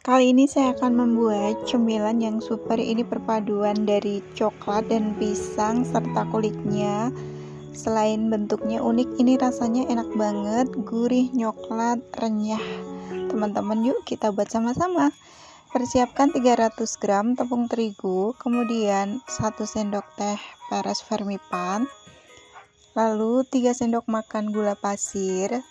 Kali ini saya akan membuat cemilan yang super. Ini perpaduan dari coklat dan pisang serta kulitnya. Selain bentuknya unik, ini rasanya enak banget, gurih, coklat, renyah. Teman-teman, yuk kita buat sama-sama. Persiapkan 300 gram tepung terigu, kemudian 1 sendok teh peres vermipan, lalu 3 sendok makan gula pasir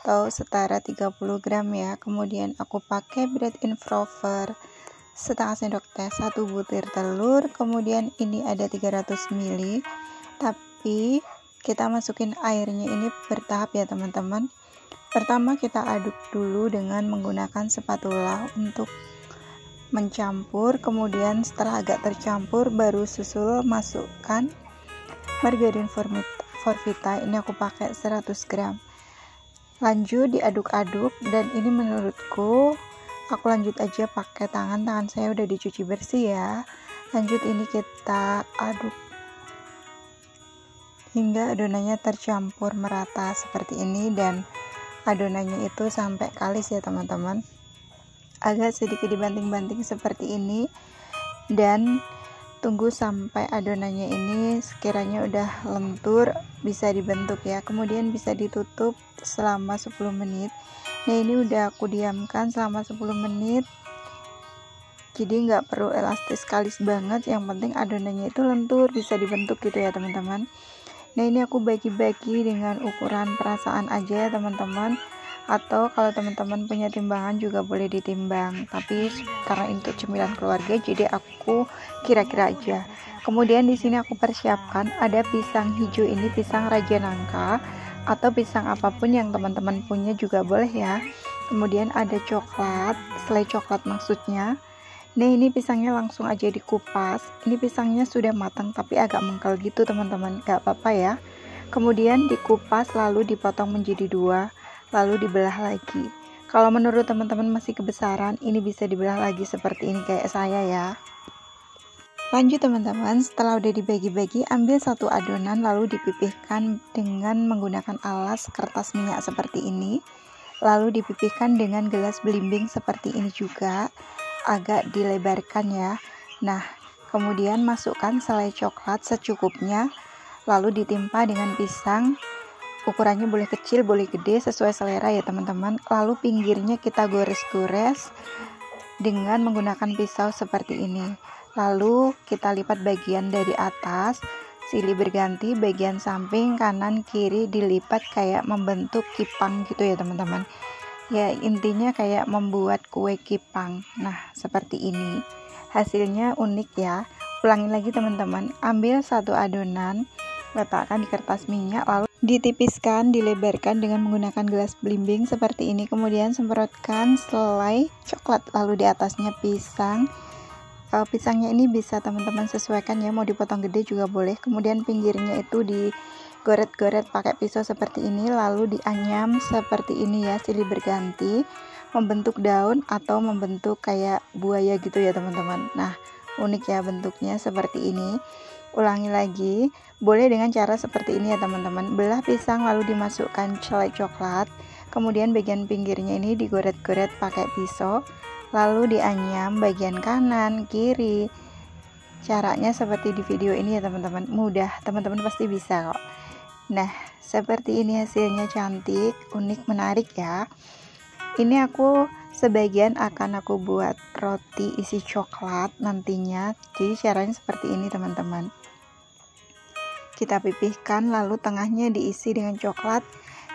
atau setara 30 gram ya. Kemudian aku pakai bread improver setengah sendok teh, 1 butir telur, kemudian ini ada 300 ml, tapi kita masukin airnya ini bertahap ya teman-teman. Pertama kita aduk dulu dengan menggunakan spatula untuk mencampur, kemudian setelah agak tercampur baru susul masukkan margarin Forvita, ini aku pakai 100 gram. Lanjut diaduk-aduk, dan ini menurutku aku lanjut aja pakai tangan saya udah dicuci bersih ya. Lanjut ini kita aduk hingga adonannya tercampur merata seperti ini, dan adonannya itu sampai kalis ya teman-teman, agak sedikit dibanting-banting seperti ini, dan tunggu sampai adonannya ini sekiranya udah lentur, bisa dibentuk ya. Kemudian bisa ditutup selama 10 menit. Nah ini udah aku diamkan selama 10 menit, jadi nggak perlu elastis kalis banget, yang penting adonannya itu lentur, bisa dibentuk gitu ya teman-teman. Nah ini aku bagi-bagi dengan ukuran perasaan aja ya teman-teman, atau kalau teman-teman punya timbangan juga boleh ditimbang, tapi karena itu cemilan keluarga jadi aku kira-kira aja. Kemudian di sini aku persiapkan ada pisang hijau, ini pisang raja nangka atau pisang apapun yang teman-teman punya juga boleh ya. Kemudian ada coklat, selai coklat maksudnya. Nah ini pisangnya langsung aja dikupas. Ini pisangnya sudah matang tapi agak mengkal gitu teman-teman, gak apa-apa ya. Kemudian dikupas lalu dipotong menjadi 2, lalu dibelah lagi. Kalau menurut teman-teman masih kebesaran, ini bisa dibelah lagi seperti ini kayak saya ya. Lanjut teman-teman, setelah udah dibagi-bagi, ambil satu adonan lalu dipipihkan dengan menggunakan alas kertas minyak seperti ini, lalu dipipihkan dengan gelas belimbing seperti ini juga, agak dilebarkan ya. Nah kemudian masukkan selai coklat secukupnya, lalu ditimpa dengan pisang. Ukurannya boleh kecil boleh gede sesuai selera ya teman-teman. Lalu pinggirnya kita gores-gores dengan menggunakan pisau seperti ini, lalu kita lipat bagian dari atas, silih berganti, bagian samping kanan kiri dilipat kayak membentuk kipang gitu ya teman-teman. Ya intinya kayak membuat kue kipang. Nah seperti ini hasilnya, unik ya. Ulangi lagi teman-teman, ambil satu adonan, letakkan di kertas minyak, lalu ditipiskan, dilebarkan dengan menggunakan gelas belimbing seperti ini. Kemudian semprotkan selai coklat, lalu di atasnya pisang. Pisangnya ini bisa teman-teman sesuaikan ya, mau dipotong gede juga boleh. Kemudian pinggirnya itu digoret-goret pakai pisau seperti ini, lalu dianyam seperti ini ya, silih berganti, membentuk daun atau membentuk kayak buaya gitu ya teman-teman. Nah unik ya bentuknya seperti ini. Ulangi lagi, boleh dengan cara seperti ini ya teman-teman. Belah pisang lalu dimasukkan selai coklat, kemudian bagian pinggirnya ini digoret-goret pakai pisau, lalu dianyam bagian kanan kiri. Caranya seperti di video ini ya teman-teman, mudah, teman-teman pasti bisa kok. Nah seperti ini hasilnya, cantik, unik, menarik ya. Ini aku sebagian akan aku buat roti isi coklat nantinya, jadi caranya seperti ini teman-teman. Kita pipihkan lalu tengahnya diisi dengan coklat,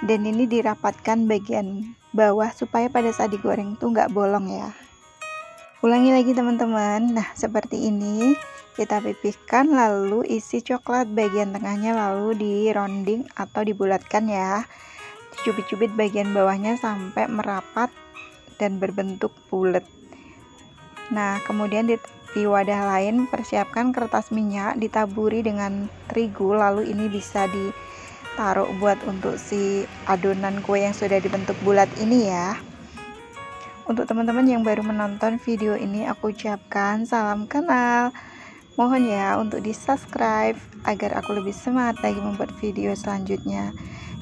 dan ini dirapatkan bagian bawah supaya pada saat digoreng tuh nggak bolong ya. Ulangi lagi teman-teman. Nah seperti ini kita pipihkan lalu isi coklat bagian tengahnya, lalu dironding atau dibulatkan ya, dicubit-cubit bagian bawahnya sampai merapat dan berbentuk bulat. Nah kemudian di wadah lain persiapkan kertas minyak, ditaburi dengan terigu, lalu ini bisa ditaruh buat untuk si adonan kue yang sudah dibentuk bulat ini ya. Untuk teman-teman yang baru menonton video ini, aku ucapkan salam kenal. Mohon ya untuk di subscribe agar aku lebih semangat lagi membuat video selanjutnya.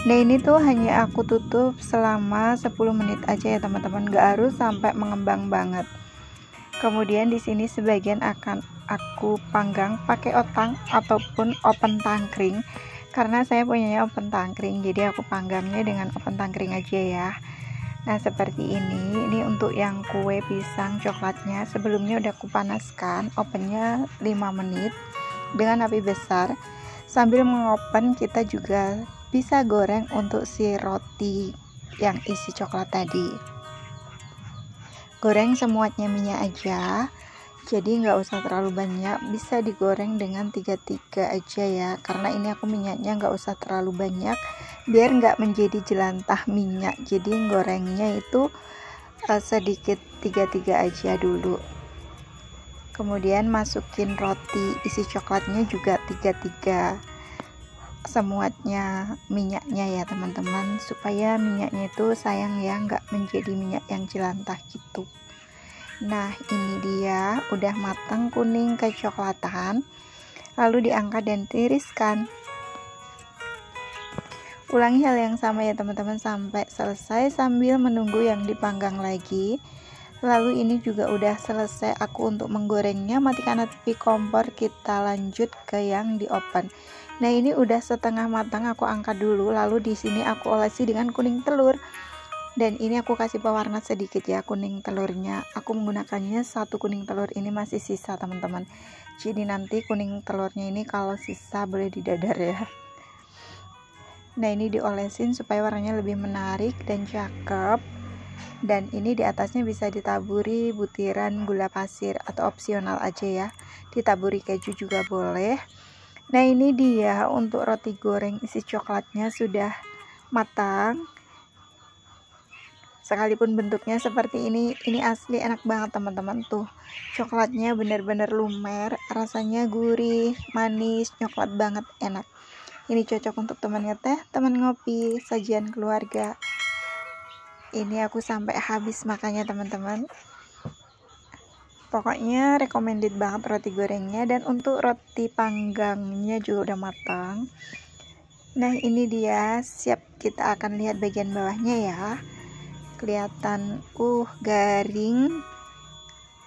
Nah ini tuh hanya aku tutup selama 10 menit aja ya teman-teman, gak harus sampai mengembang banget. Kemudian di sini sebagian akan aku panggang pakai otang ataupun open tangkring, karena saya punyanya open tangkring, jadi aku panggangnya dengan open tangkring aja ya. Nah seperti ini untuk yang kue pisang coklatnya, sebelumnya udah aku panaskan ovennya 5 menit dengan api besar. Sambil mengopen kita juga bisa goreng untuk si roti yang isi coklat tadi. Goreng semuanya minyak aja, jadi nggak usah terlalu banyak, bisa digoreng dengan 3 aja ya, karena ini aku minyaknya nggak usah terlalu banyak biar nggak menjadi jelantah minyak. Jadi gorengnya itu sedikit 3 aja dulu. Kemudian masukin roti isi coklatnya juga 3 semuanya minyaknya ya teman-teman, supaya minyaknya itu sayang ya, nggak menjadi minyak yang jelantah gitu. Nah ini dia udah matang kuning kecoklatan, lalu diangkat dan tiriskan. Ulangi hal yang sama ya teman-teman sampai selesai sambil menunggu yang dipanggang lagi. Lalu ini juga udah selesai aku untuk menggorengnya, matikan api kompor, kita lanjut ke yang di oven. Nah ini udah setengah matang, aku angkat dulu, lalu di sini aku olesi dengan kuning telur. Dan ini aku kasih pewarna sedikit ya kuning telurnya. Aku menggunakannya 1 kuning telur, ini masih sisa teman-teman. Jadi nanti kuning telurnya ini kalau sisa boleh didadar ya. Nah ini diolesin supaya warnanya lebih menarik dan cakep. Dan ini di atasnya bisa ditaburi butiran gula pasir atau opsional aja ya, ditaburi keju juga boleh. Nah ini dia untuk roti goreng isi coklatnya sudah matang. Sekalipun bentuknya seperti ini asli enak banget teman-teman. Tuh coklatnya bener-bener lumer, rasanya gurih, manis, coklat banget, enak. Ini cocok untuk teman ngeteh, teman ngopi, sajian keluarga. Ini aku sampai habis makanya teman-teman. Pokoknya recommended banget roti gorengnya. Dan untuk roti panggangnya juga udah matang. Nah ini dia, siap, kita akan lihat bagian bawahnya ya. Kelihatan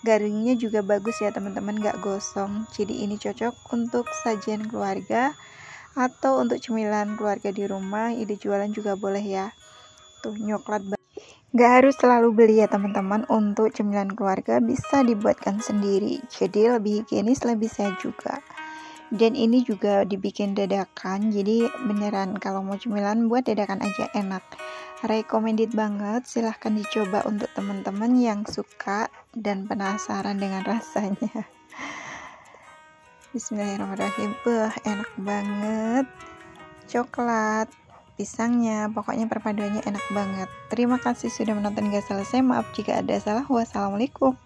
garingnya juga bagus ya teman-teman, gak gosong. Jadi ini cocok untuk sajian keluarga atau untuk cemilan keluarga di rumah, ide jualan juga boleh ya. Tuh nyoklat banget. Gak harus selalu beli ya teman-teman, untuk cemilan keluarga bisa dibuatkan sendiri, jadi lebih higienis, lebih sehat juga. Dan ini juga dibikin dadakan, jadi beneran kalau mau cemilan buat dadakan aja enak. Recommended banget, silahkan dicoba untuk teman-teman yang suka dan penasaran dengan rasanya. Bismillahirrahmanirrahim. Enak banget coklat pisangnya, pokoknya perpaduannya enak banget. Terima kasih sudah menonton hingga selesai. Maaf jika ada salah. Wassalamualaikum.